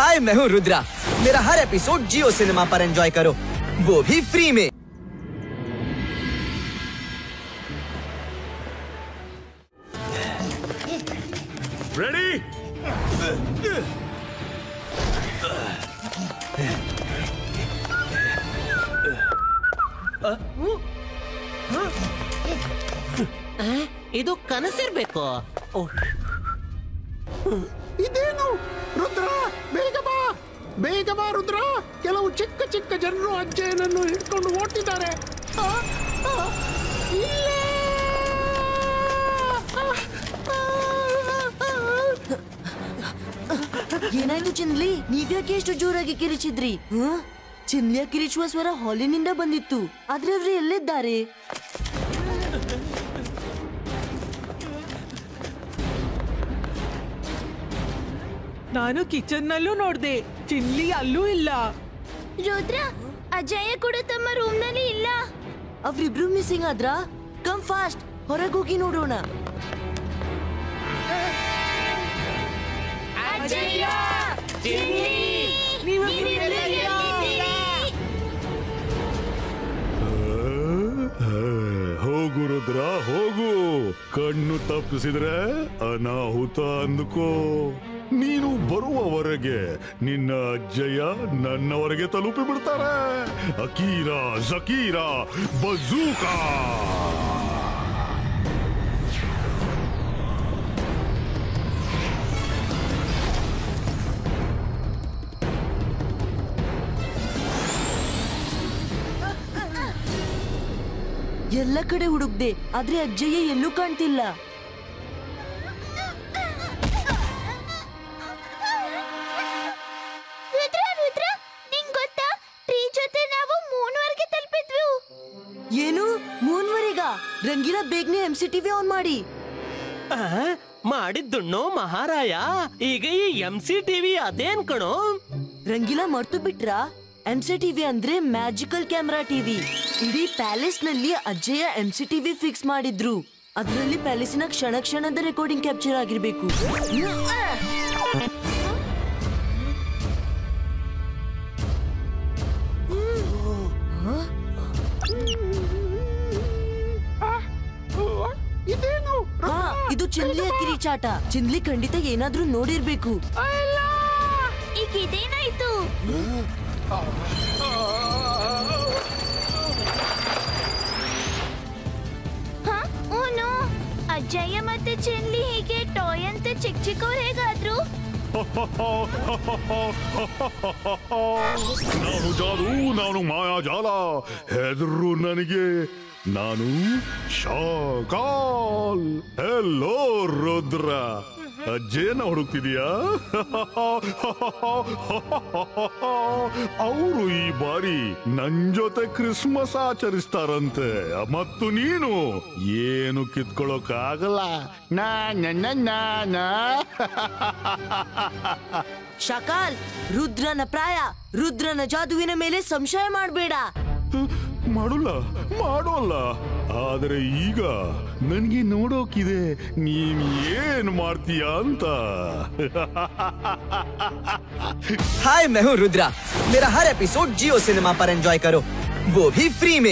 हाय, मैं हूँ रुद्रा। मेरा हर एपिसोड जियो सिनेमा पर एंजॉय करो, वो भी फ्री में। रेडी? ಇದು ಕನಸಿರ್ಬೇಕು. ಇದೇನು ರುದ್ರ, ಬೇಗ ಬಾ, ಬೇಗ ಬಾ ರುದ್ರ. ಕೆಲವು ಚಿಕ್ಕ ಚಿಕ್ಕ ಜನರು ಅಜ್ಜಯ್ಯನನ್ನು ಹಿಡ್ಕೊಂಡು ಓಡ್ತಿದ್ದಾರೆ. ಏನಾಯ್ತು ಚಿನ್ಲಿ? ನೀವ್ಯಾಕೆ ಎಷ್ಟು ಜೋರಾಗಿ ಕಿರಿಚಿದ್ರಿ? ಚಿನ್ಲಿಯ ಕಿರಿಚುವ ಸ್ವರ ಹಾಲಿನಿಂದ ಬಂದಿತ್ತು, ಆದ್ರೆ ಅವ್ರು ಎಲ್ಲಿದ್ದಾರೆ? ನಾನು ಕಿಚನ್ ನಲ್ಲೂ ನೋಡ್ದೆ, ಚಿನ್ಲಿ ಅಲ್ಲೂ ಇಲ್ಲ. ರುದ್ರ, ಅಜಯ್ ಕೂಡ ತಮ್ಮ ರೂಮ್ ನಲ್ಲಿ ಇಲ್ಲ. ಅವ್ರಿಬ್ರು ಮಿಸ್ಸಿಂಗ್ ಆದ್ರ? ಕಮ್ ಫಾಸ್ಟ್, ಹೊರಗೋಗಿ ನೋಡೋಣ. ಹೋಗು ರುದ್ರ, ಹೋಗು. ಕಣ್ಣು ತಪ್ಪಿಸಿದ್ರೆ ಅನಾಹುತ ಅಂದುಕೋ. ನೀನು ಬರುವವರೆಗೆ ನಿನ್ನ ಅಜ್ಜಯ್ಯ ನನ್ನವರೆಗೆ ತಲುಪಿ ಬಿಡ್ತಾರೆ. ಅಕೀರಾ ಜಕೀರಾ ಬಜೂಕಾ. ಎಲ್ಲ ಕಡೆ ಹುಡುಕ್ದೆ, ಆದ್ರೆ ಅಜ್ಜಯ್ಯ ಎಲ್ಲೂ ಕಾಣ್ತಿಲ್ಲ. ರುದ್ರ, ನಿಂಗ್ ಗೊತ್ತಾ, ಟ್ರೀ ಜೊತೆ ನಾವು ಮೂನ್ವರೆಗೆ ತಲುಪಿದ್ವಿ. ಏನು? ಮೂನ್ವರೆಗ? ರಂಗಿಲಾ, ಬೇಗನೆ MCTV ಆನ್ ಮಾಡಿ. ಮಾಡಿದ್ದುಣ್ಣು ಮಹಾರಾಯ. ಈಗ ಈ MCTV ಅದೇನ್ ಕಣೋ? ರಂಗಿಲಾ, ಮರ್ತು ಬಿಟ್ರಾ? MCTV ಅಂದ್ರೆ ಮ್ಯಾಜಿಕಲ್ ಕ್ಯಾಮ್ರಾ ಟಿವಿ. ಇಡೀ ಪ್ಯಾಲೇಸ್ ನಲ್ಲಿ ಅಜ್ಜಯ್ಯ MCTV ಫಿಕ್ಸ್ ಮಾಡಿದ್ರು. ಅದರಲ್ಲಿ ಪ್ಯಾಲೇಸಿನ ಕ್ಷಣ ಕ್ಷಣದ ರೆಕಾರ್ಡಿಂಗ್ ಕ್ಯಾಪ್ಚರ್ ಆಗಿರ್ಬೇಕು. ಇದೇನು? ಇದು ಚಿನ್ಲಿಯ ಕಿರಿಚಾಟ. ಚಿನ್ಲಿ ಖಂಡಿತ ಏನಾದ್ರೂ ನೋಡಿರ್ಬೇಕು. ಈಗ ಇದೇನಾಯ್ತು? ಓನು, ಅಜ್ಜಯ್ಯ ಮತ್ತೆ ಚಿನ್ಲಿ ಹೀಗೆ ಟಾಯ್ ಅಂತ ಚಿಕ್ಕ ಚಿಕ್ಕವ್ರು ಹೇಗಾದ್ರು? ನಾನು ಜಾದು, ನಾನು ಮಾಯಾಜಾಲ. ಹೆದರು ನನಗೆ. ನಾನು ಶಾಕಾಲ್. ಹೆಲೋ ರುದ್ರ, ಅಜ್ಜೇನ ಹುಡುಕ್ತಿದೀಯಾ? ಅವರು ಈ ಬಾರಿ ನನ್ ಜೊತೆ ಕ್ರಿಸ್ಮಸ್ ಆಚರಿಸ್ತಾರಂತೆ. ಮತ್ತು ನೀನು ಏನು ಕಿತ್ಕೊಳ್ಳೋಕಾಗಲ್ಲ. ಶಕಾಲ್, ರುದ್ರನ ಪ್ರಾಯ, ರುದ್ರನ ಜಾದುವಿನ ಮೇಲೆ ಸಂಶಯ ಮಾಡಬೇಡ. ಮಾಡೋಲ್ಲ. ಆದರೆ ಈಗ ನನ್ಗೆ ನೋಡೋಕಿದೆ ನೀನ್ ಏನ್ ಮಾಡ್ತೀಯ ಅಂತ. हाय, मैं हूँ रुद्रा। मेरा हर एपिसोड जियो सिनेमा पर एंजॉय करो, वो भी फ्री में।